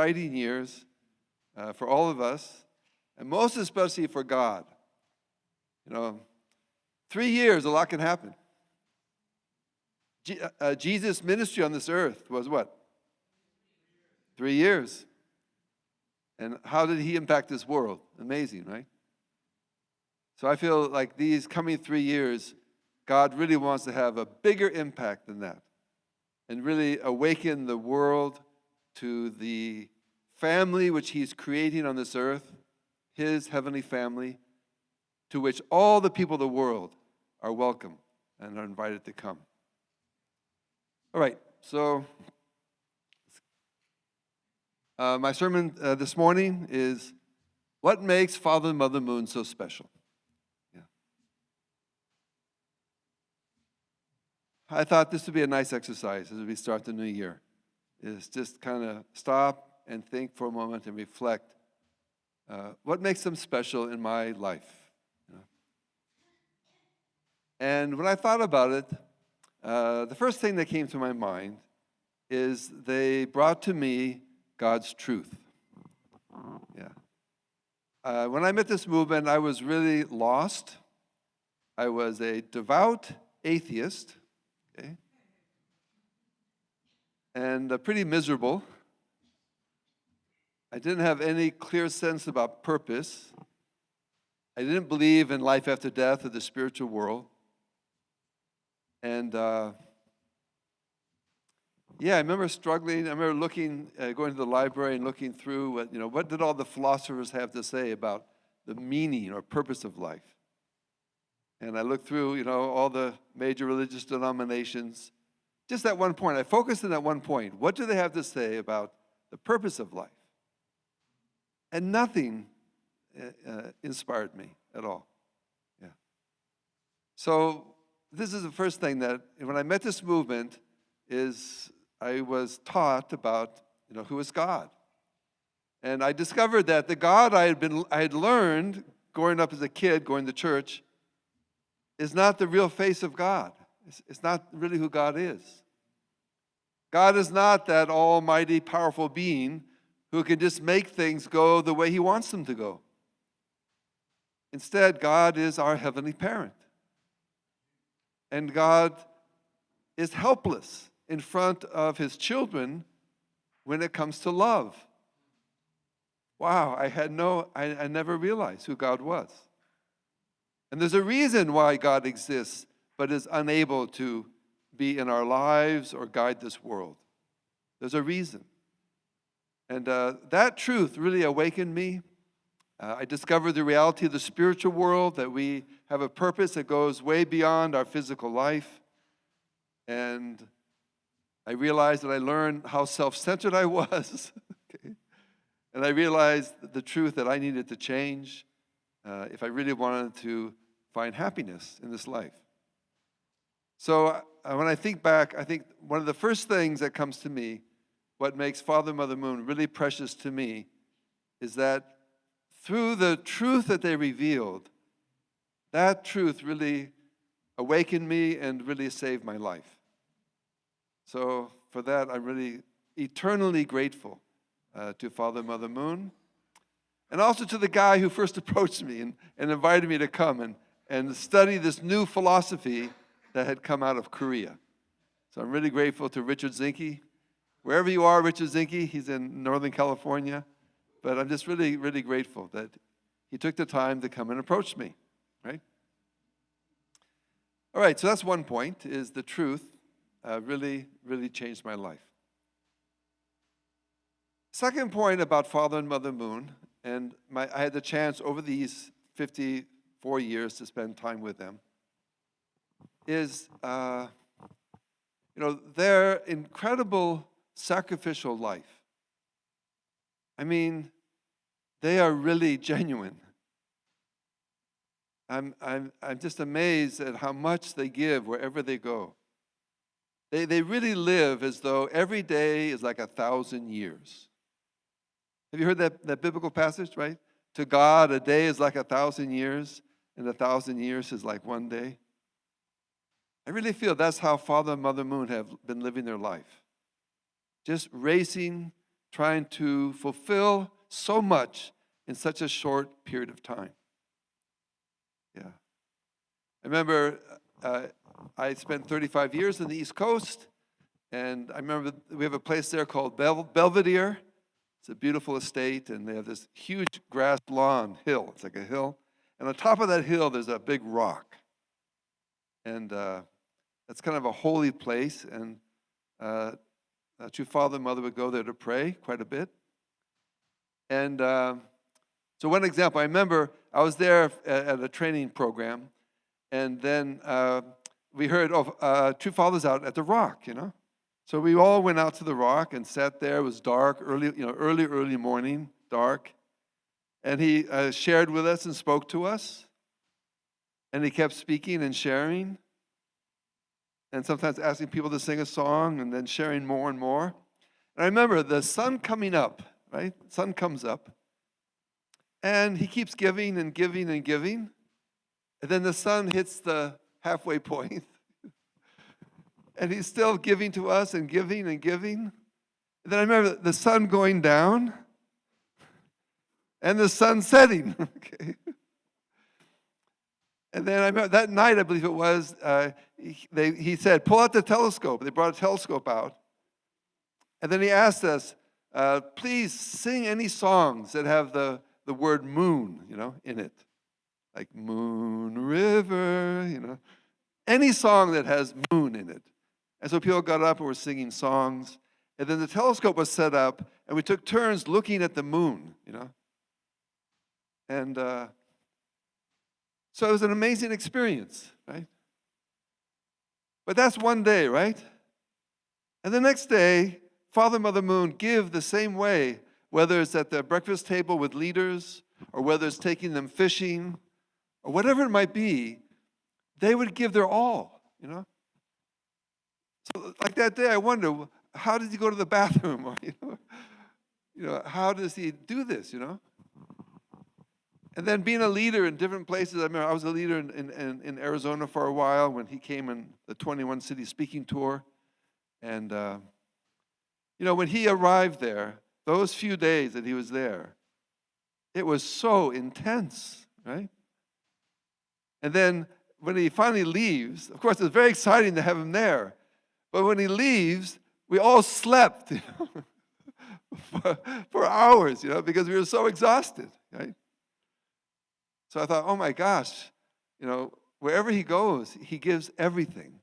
exciting years for all of us, and most especially for God. 3 years, a lot can happen. Jesus' ministry on this earth was what? 3 years. And how did he impact this world? Amazing, right? So I feel like these coming 3 years, God really wants to have a bigger impact than that and really awaken the world to the family which he's creating on this earth, his heavenly family, to which all the people of the world are welcome and are invited to come. All right, so my sermon this morning is, what makes Father and Mother Moon so special? Yeah. I thought this would be a nice exercise as we start the new year, is just kind of stop and think for a moment and reflect what makes them special in my life. And when I thought about it, the first thing that came to my mind is they brought to me God's truth. Yeah. When I met this movement, I was really lost. I was a devout atheist, okay, and pretty miserable. I didn't have any clear sense about purpose. I didn't believe in life after death or the spiritual world. And I remember struggling. I remember looking, going to the library and looking through what did all the philosophers have to say about the meaning or purpose of life. And I looked through, all the major religious denominations. Just at one point, I focused on that one point. What do they have to say about the purpose of life? And nothing inspired me at all. Yeah. So this is the first thing that, when I met this movement, is I was taught about, who is God. And I discovered that the God I had learned growing up as a kid, going to church, is not the real face of God. It's not really who God is. God is not that almighty, powerful being who can just make things go the way he wants them to go. Instead, God is our heavenly parent. And God is helpless in front of his children when it comes to love. Wow, I never realized who God was. And there's a reason why God exists, but is unable to be in our lives or guide this world. There's a reason. And that truth really awakened me. I discovered the reality of the spiritual world, that we have a purpose that goes way beyond our physical life. And I realized that I learned how self-centered I was. Okay. And I realized the truth that I needed to change if I really wanted to find happiness in this life. So when I think back, I think one of the first things that comes to me, what makes Father and Mother Moon really precious to me, is that through the truth that they revealed, that truth really awakened me and really saved my life. So for that, I'm really eternally grateful to Father and Mother Moon, and also to the guy who first approached me and invited me to come and study this new philosophy that had come out of Korea. So I'm really grateful to Richard Zinke. Wherever you are, Richard Zinke, he's in Northern California. But I'm just really, really grateful that he took the time to come and approach me, right? All right, so that's one point, is the truth really, really changed my life. Second point about Father and Mother Moon, and I had the chance over these 54 years to spend time with them, is their incredible sacrificial life. I mean, they are really genuine. I'm just amazed at how much they give wherever they go. They really live as though every day is like 1,000 years. Have you heard that biblical passage, right? To God, a day is like 1,000 years, and 1,000 years is like one day. I really feel that's how Father and Mother Moon have been living their life. Just racing trying to fulfill so much in such a short period of time. Yeah. I remember I spent 35 years in the East Coast, and I remember we have a place there called Belvedere. It's a beautiful estate, and they have this huge grass lawn hill. It's like a hill. And on top of that hill, there's a big rock. And that's kind of a holy place, and true father and mother would go there to pray quite a bit. And so one example, I remember I was there at a training program, and then we heard of True Father's out at the rock, So we all went out to the rock and sat there. It was dark, early morning, dark. And he shared with us and spoke to us. And he kept speaking and sharing. And sometimes asking people to sing a song and then sharing more and more. And I remember the sun coming up, right? Sun comes up. And he keeps giving and giving and giving. And then the sun hits the halfway point. And he's still giving to us and giving and giving. And then I remember the sun going down and the sun setting. Okay. And then I remember that night, I believe it was, he said, pull out the telescope. They brought a telescope out. And then he asked us, please sing any songs that have the word moon, in it. Like Moon River, Any song that has moon in it. And so people got up and were singing songs. And then the telescope was set up, and we took turns looking at the moon, And so it was an amazing experience, right? But that's one day, right? And the next day, Father and Mother Moon give the same way, whether it's at the breakfast table with leaders, or whether it's taking them fishing, or whatever it might be, they would give their all, So like that day, I wonder, how does he go to the bathroom? Or, how does he do this, And then being a leader in different places. I remember I was a leader in Arizona for a while when he came in the 21 city speaking tour. And, when he arrived there, those few days that he was there, it was so intense, right? And then when he finally leaves, of course, it's very exciting to have him there. But when he leaves, we all slept for hours, because we were so exhausted, right? So I thought, oh my gosh, wherever he goes, he gives everything.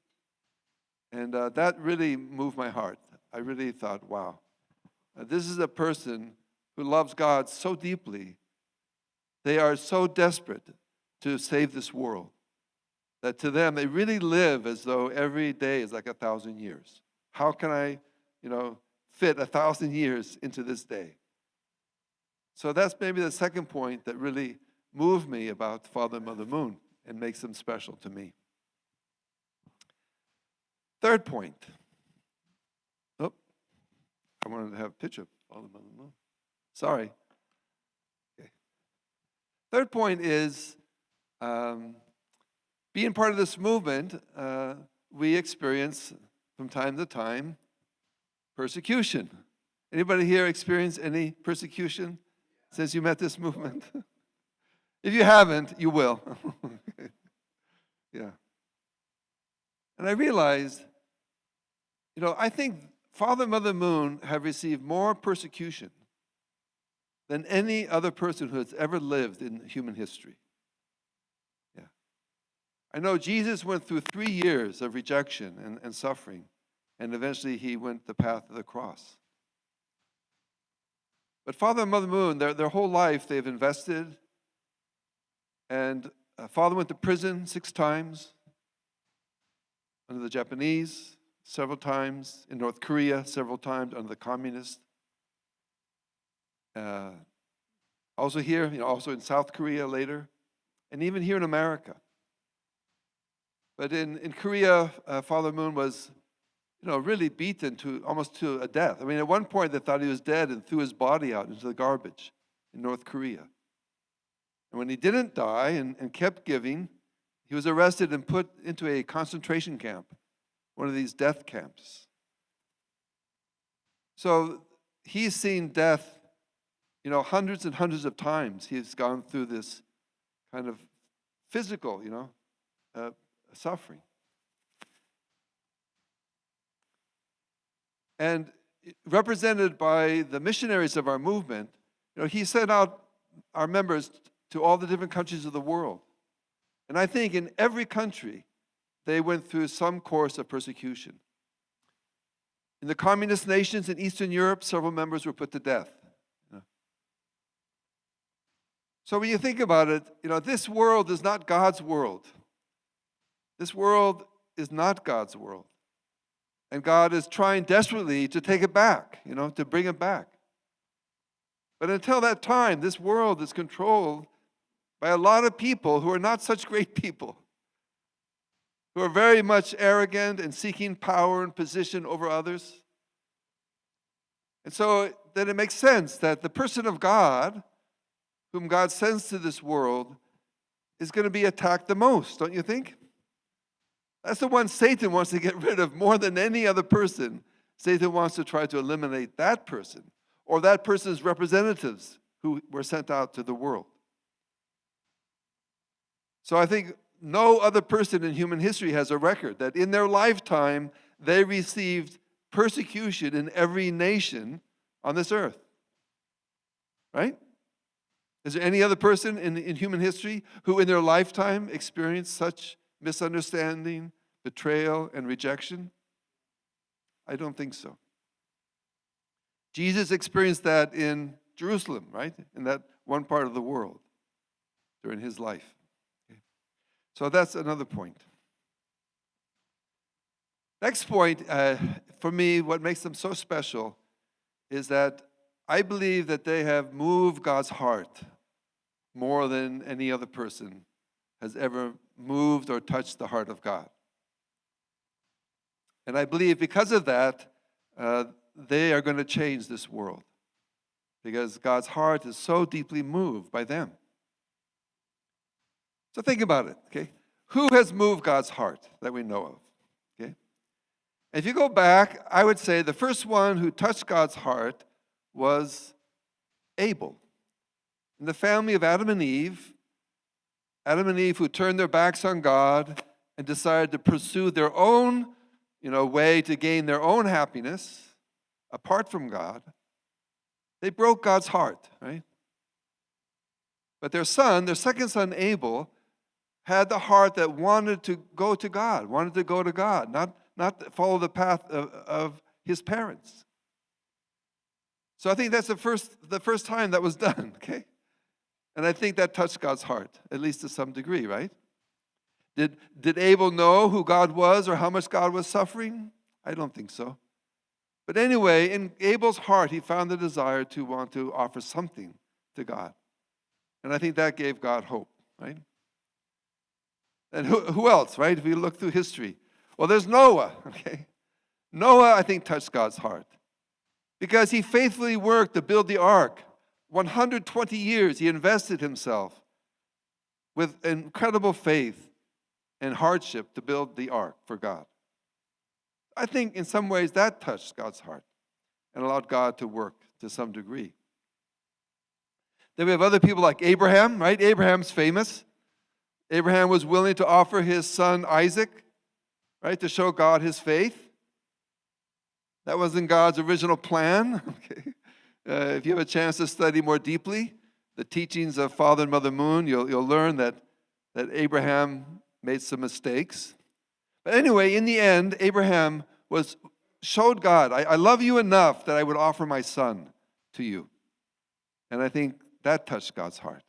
And that really moved my heart. I really thought, wow, this is a person who loves God so deeply. They are so desperate to save this world that to them, they really live as though every day is like 1,000 years. How can I, fit 1,000 years into this day? So that's maybe the second point that really moved me about Father and Mother Moon and makes them special to me. Third point. Oh, I wanted to have a picture of Father and Mother Moon. Sorry. Okay. Third point is being part of this movement, we experience from time to time persecution. Anybody here experience any persecution since you met this movement? If you haven't, you will. Yeah. And I realized, I think Father and Mother Moon have received more persecution than any other person who has ever lived in human history. Yeah. I know Jesus went through 3 years of rejection and suffering, and eventually he went the path of the cross. But Father and Mother Moon, their whole life they've invested. And Father went to prison 6 times under the Japanese, several times in North Korea, several times under the communists. Also here, also in South Korea later, and even here in America. But in Korea, Father Moon was, really beaten almost to a death. I mean, at one point they thought he was dead and threw his body out into the garbage in North Korea. And when he didn't die and kept giving, he was arrested and put into a concentration camp, one of these death camps. So he's seen death, hundreds and hundreds of times. He's gone through this kind of physical, suffering. And represented by the missionaries of our movement, he sent out our members to all the different countries of the world. And I think in every country, they went through some course of persecution. In the communist nations in Eastern Europe, several members were put to death. So when you think about it, this world is not God's world. This world is not God's world. And God is trying desperately to take it back, to bring it back. But until that time, this world is controlled by a lot of people who are not such great people, who are very much arrogant and seeking power and position over others. And so then it makes sense that the person of God, whom God sends to this world, is going to be attacked the most, don't you think? That's the one Satan wants to get rid of more than any other person. Satan wants to try to eliminate that person or that person's representatives who were sent out to the world. So I think no other person in human history has a record that in their lifetime they received persecution in every nation on this earth. Right? Is there any other person in human history who in their lifetime experienced such misunderstanding, betrayal, and rejection? I don't think so. Jesus experienced that in Jerusalem, right? In that one part of the world during his life. Okay. So that's another point. Next point, for me, what makes them so special is that I believe that they have moved God's heart more than any other person has ever moved or touched the heart of God. And I believe because of that, they are going to change this world because God's heart is so deeply moved by them. So think about it, okay? Who has moved God's heart that we know of, okay? If you go back, I would say the first one who touched God's heart was Abel. In the family of Adam and Eve who turned their backs on God and decided to pursue their own, way to gain their own happiness apart from God, they broke God's heart, right? But their second son, Abel, had the heart that wanted to go to God, not follow the path of his parents. So I think that's the first time that was done, okay? And I think that touched God's heart, at least to some degree, right? Did Abel know who God was or how much God was suffering? I don't think so. But anyway, in Abel's heart, he found the desire to want to offer something to God. And I think that gave God hope, right? And who else, right? If we look through history. Well, there's Noah, okay? Noah, I think, touched God's heart because he faithfully worked to build the ark. 120 years he invested himself with incredible faith and hardship to build the ark for God. I think in some ways that touched God's heart and allowed God to work to some degree. Then we have other people like Abraham, right? Abraham's famous. Abraham was willing to offer his son Isaac, right, to show God his faith. That wasn't God's original plan. Okay. If you have a chance to study more deeply the teachings of Father and Mother Moon, you'll learn that Abraham made some mistakes. But anyway, in the end, Abraham showed God, I love you enough that I would offer my son to you. And I think that touched God's heart.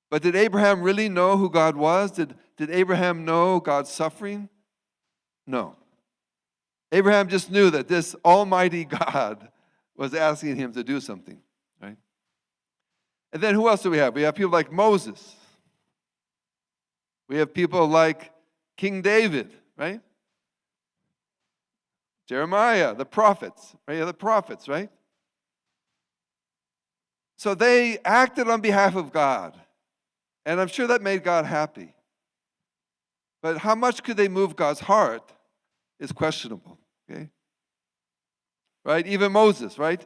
But did Abraham really know who God was? Did Abraham know God's suffering? No. Abraham just knew that this almighty God was asking him to do something, right? And then who else do we have? We have people like Moses. We have people like King David, right? Jeremiah, the prophets, right? The prophets, right? So they acted on behalf of God. And I'm sure that made God happy. But how much could they move God's heart is questionable, okay? right? Even Moses, right?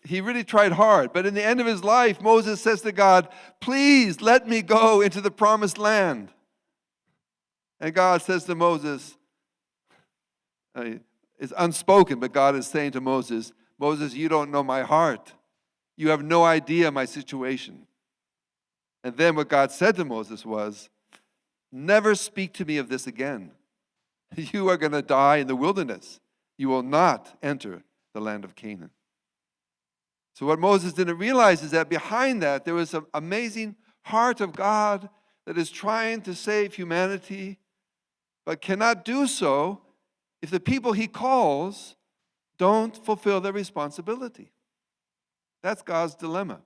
He really tried hard. But in the end of his life, Moses says to God, please let me go into the promised land. And God says to Moses, it's unspoken, but God is saying to Moses, Moses, you don't know my heart. You have no idea my situation. And then what God said to Moses was, never speak to me of this again. You are going to die in the wilderness. You will not enter the land of Canaan. So what Moses didn't realize is that behind that, there was an amazing heart of God that is trying to save humanity, but cannot do so if the people he calls don't fulfill their responsibility. That's God's dilemma.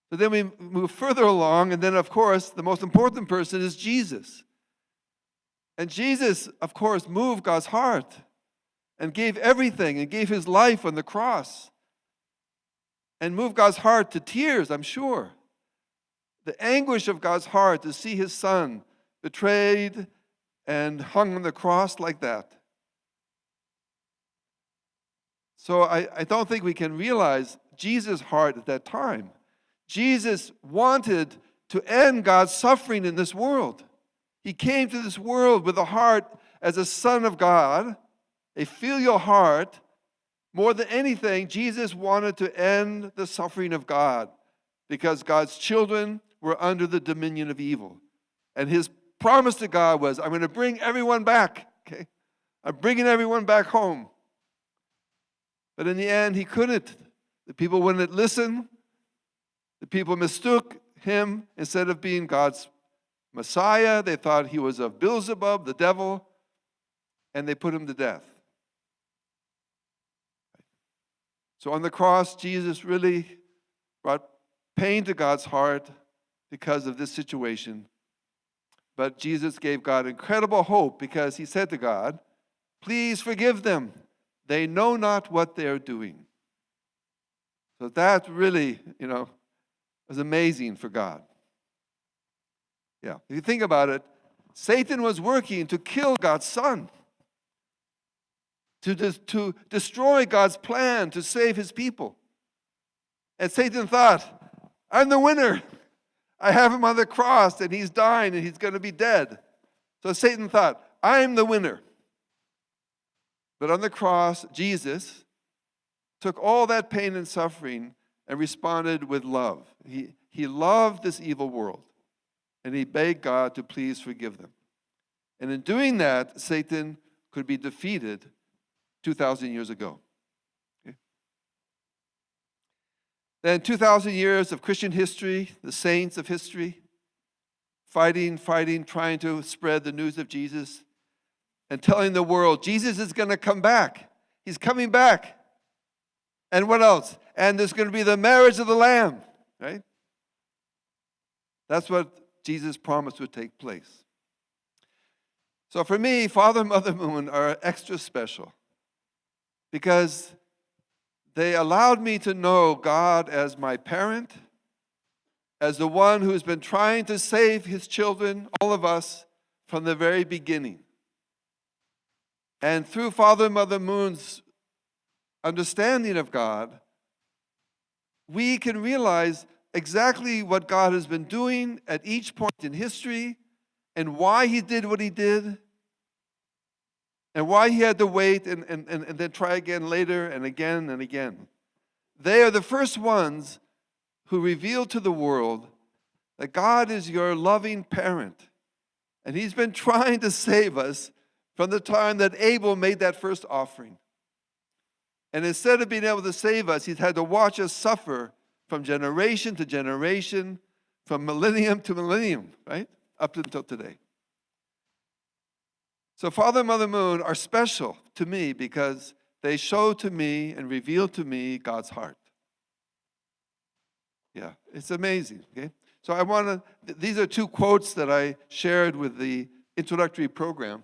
So then we move further along, and then, of course, the most important person is Jesus. And Jesus, of course, moved God's heart and gave everything and gave his life on the cross and moved God's heart to tears, I'm sure. The anguish of God's heart to see his son betrayed and hung on the cross like that. So I don't think we can realize Jesus' heart at that time. Jesus wanted to end God's suffering in this world. He came to this world with a heart as a son of God, a filial heart. More than anything, Jesus wanted to end the suffering of God because God's children were under the dominion of evil. And his promise to God was, I'm going to bring everyone back. Okay? I'm bringing everyone back home. But in the end, he couldn't. The people wouldn't listen. The people mistook him instead of being God's Messiah. They thought he was of Beelzebub, the devil, and they put him to death. So on the cross, Jesus really brought pain to God's heart because of this situation. But Jesus gave God incredible hope because he said to God, please forgive them. They know not what they are doing. So that really, was amazing for God. Yeah, if you think about it, Satan was working to kill God's son, to destroy God's plan to save his people. And Satan thought, I'm the winner. I have him on the cross and he's dying and he's going to be dead. So Satan thought, I'm the winner. But on the cross, Jesus took all that pain and suffering and responded with love. He loved this evil world, and he begged God to please forgive them. And in doing that, Satan could be defeated 2,000 years ago. Okay? Then 2,000 years of Christian history, the saints of history, fighting, trying to spread the news of Jesus, and telling the world, Jesus is going to come back. He's coming back. And what else? And there's going to be the marriage of the Lamb, right? That's what Jesus promised would take place. So for me, Father and Mother Moon are extra special because they allowed me to know God as my parent, as the one who's been trying to save his children, all of us, from the very beginning. And through Father and Mother Moon's understanding of God, we can realize exactly what God has been doing at each point in history and why he did what he did and why he had to wait and then try again later and again and again. They are the first ones who revealed to the world that God is your loving parent. And he's been trying to save us from the time that Abel made that first offering. And instead of being able to save us, he's had to watch us suffer from generation to generation, from millennium to millennium, right? Up until today. So Father and Mother Moon are special to me because they show to me and reveal to me God's heart. Yeah, it's amazing, okay? So these are two quotes that I shared with the introductory program.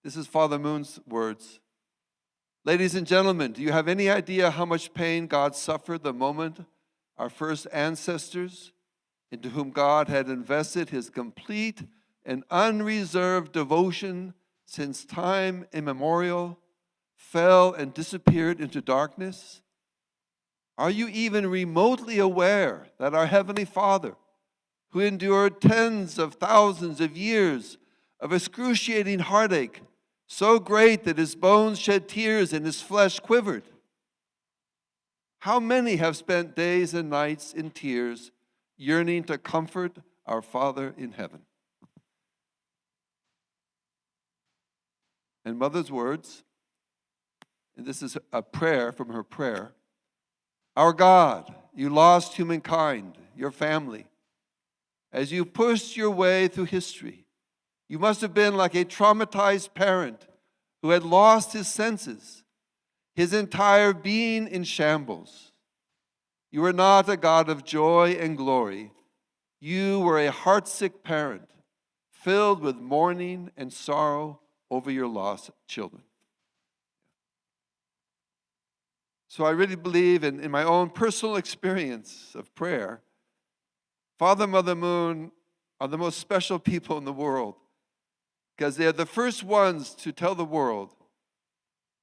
This is Father Moon's words. Ladies and gentlemen, do you have any idea how much pain God suffered the moment our first ancestors, into whom God had invested his complete and unreserved devotion since time immemorial, fell and disappeared into darkness? Are you even remotely aware that our Heavenly Father, who endured tens of thousands of years of excruciating heartache, so great that his bones shed tears and his flesh quivered? How many have spent days and nights in tears, yearning to comfort our Father in heaven? And Mother's words, and this is a prayer from her prayer: Our God, you lost humankind, your family. As you pushed your way through history, you must have been like a traumatized parent who had lost his senses, his entire being in shambles. You were not a God of joy and glory. You were a heartsick parent, filled with mourning and sorrow over your lost children. So I really believe in my own personal experience of prayer, Father, Mother Moon are the most special people in the world, because they're the first ones to tell the world,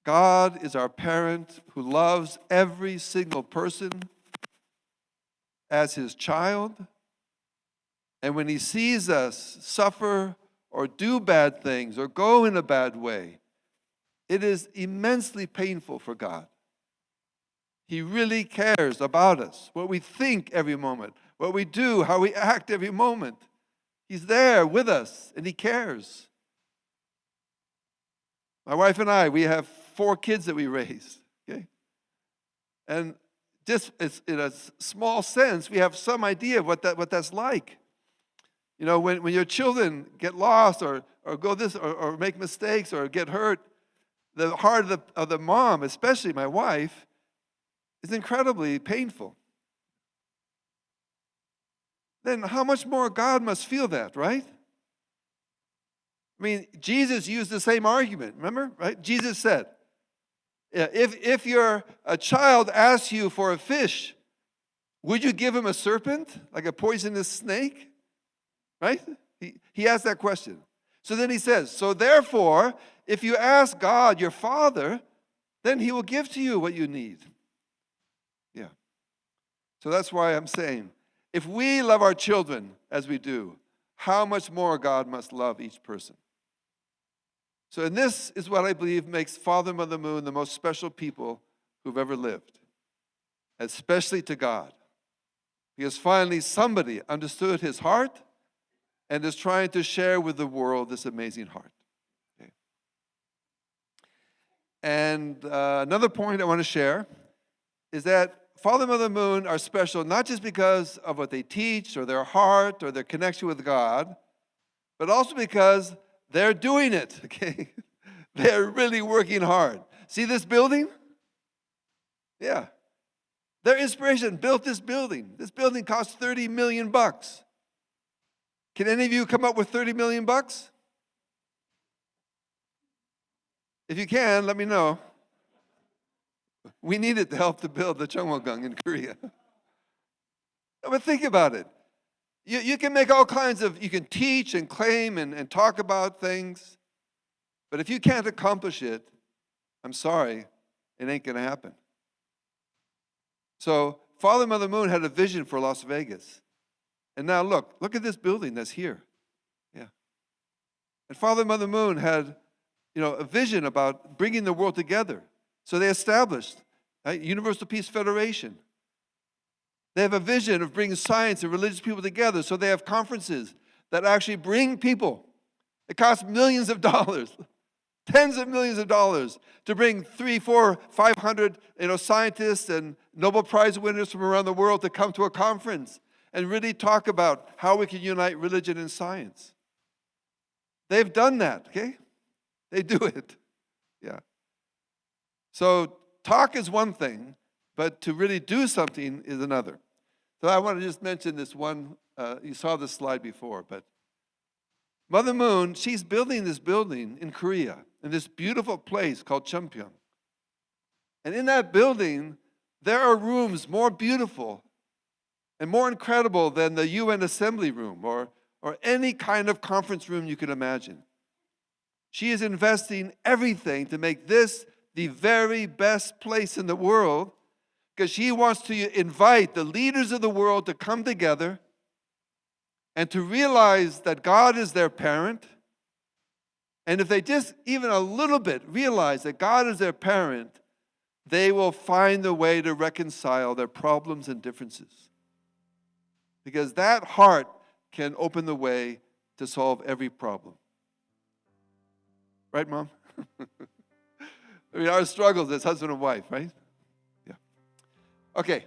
God is our parent who loves every single person as his child. And when he sees us suffer or do bad things or go in a bad way, it is immensely painful for God. He really cares about us, what we think every moment, what we do, how we act every moment. He's there with us, and he cares. My wife and I, we have 4 kids that we raised, okay? And just in a small sense, we have some idea of what that's like. You know, when your children get lost or go this or make mistakes or get hurt, the heart of the mom, especially my wife, is incredibly painful. Then how much more God must feel that, right? I mean, Jesus used the same argument, remember? Right? Jesus said, if a child asks you for a fish, would you give him a serpent, like a poisonous snake? Right? He asked that question. So then he says, so therefore, if you ask God, your Father, then he will give to you what you need. Yeah. So that's why I'm saying, if we love our children as we do, how much more God must love each person. So, and this is what I believe makes Father, Mother Moon the most special people who've ever lived, especially to God. Because finally somebody understood his heart and is trying to share with the world this amazing heart. Okay. And another point I want to share is that Father, Mother Moon are special not just because of what they teach or their heart or their connection with God, but also because they're doing it, okay? They're really working hard. See this building? Yeah. Their inspiration built this building. This building cost $30 million. Can any of you come up with $30 million? If you can, let me know. We need it to help to build the Cheongwon in Korea. But think about it. You can make all kinds of, you can teach and claim and talk about things, but if you can't accomplish it, I'm sorry, it ain't going to happen. So Father Mother Moon had a vision for Las Vegas. And now look at this building that's here. Yeah. And Father Mother Moon had, a vision about bringing the world together. So they established Universal Peace Federation. They have a vision of bringing science and religious people together. So they have conferences that actually bring people. It costs millions of dollars, tens of millions of dollars to bring 300, 400, 500, scientists and Nobel Prize winners from around the world to come to a conference and really talk about how we can unite religion and science. They've done that, okay? They do it. Yeah. So talk is one thing, but to really do something is another. So I want to just mention this one. You saw this slide before, but Mother Moon, she's building this building in Korea, in this beautiful place called Compton. And in that building, there are rooms more beautiful and more incredible than the UN Assembly Room or any kind of conference room you can imagine. She is investing everything to make this the very best place in the world, because she wants to invite the leaders of the world to come together and to realize that God is their parent. And if they just even a little bit realize that God is their parent, they will find a way to reconcile their problems and differences. Because that heart can open the way to solve every problem. Right, Mom? I mean, our struggles as husband and wife, right? Yeah. Okay,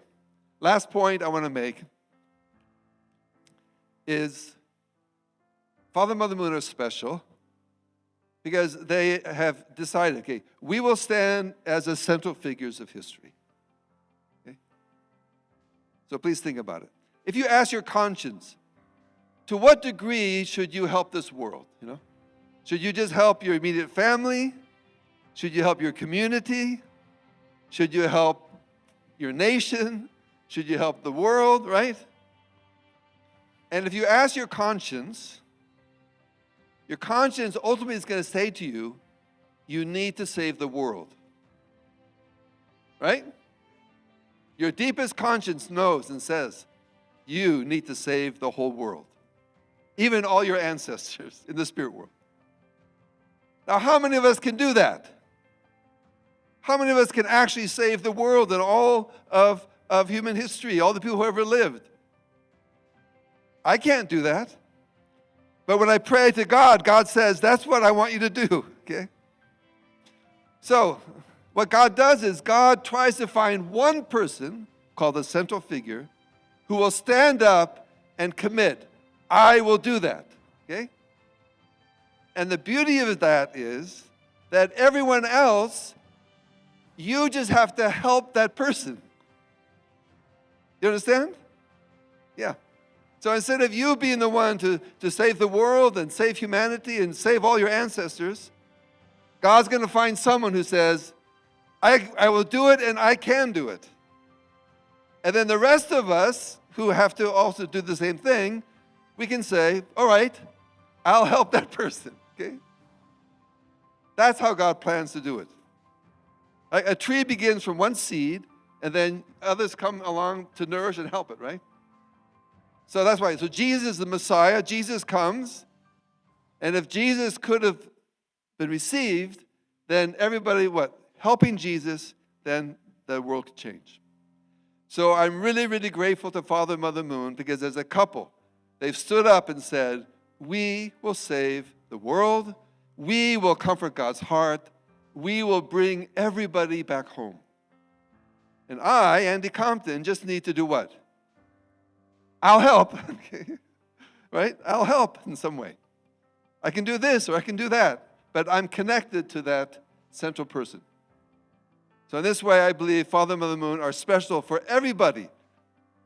last point I want to make is Father and Mother Moon are special because they have decided, okay, we will stand as the central figures of history. Okay? So please think about it. If you ask your conscience, to what degree should you help this world? Should you just help your immediate family? Should you help your community? Should you help your nation? Should you help the world, right? And if you ask your conscience ultimately is going to say to you, you need to save the world. Right? Your deepest conscience knows and says, you need to save the whole world. Even all your ancestors in the spirit world. Now, how many of us can do that? How many of us can actually save the world and all of human history, all the people who ever lived? I can't do that. But when I pray to God, God says, that's what I want you to do, okay? So, what God does is God tries to find one person, called the central figure, who will stand up and commit, I will do that, okay? And the beauty of that is that everyone else, you just have to help that person. You understand? Yeah. So instead of you being the one to save the world and save humanity and save all your ancestors, God's going to find someone who says, I will do it and I can do it. And then the rest of us who have to also do the same thing, we can say, all right, I'll help that person. Okay? That's how God plans to do it. A tree begins from one seed, and then others come along to nourish and help it, right? So that's why. So Jesus is the Messiah. Jesus comes. And if Jesus could have been received, then everybody, helping Jesus, then the world could change. So I'm really, really grateful to Father and Mother Moon because as a couple, they've stood up and said, we will save the world. We will comfort God's heart. We will bring everybody back home. And I, Andy Compton, just need to do what? I'll help. Okay. Right? I'll help in some way. I can do this or I can do that. But I'm connected to that central person. So in this way, I believe Father and Mother Moon are special for everybody.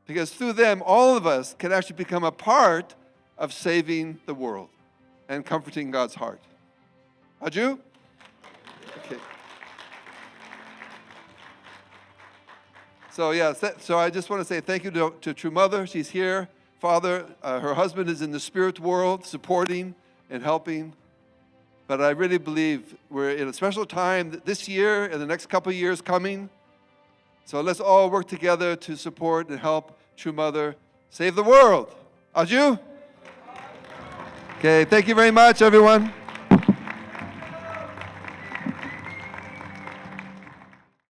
Because through them, all of us can actually become a part of saving the world and comforting God's heart. Haju? Okay. So I just want to say thank you to True Mother. She's here. Father, her husband is in the spirit world, supporting and helping. But I really believe we're in a special time this year and the next couple of years coming. So let's all work together to support and help True Mother save the world. Haju? Okay, thank you very much, everyone.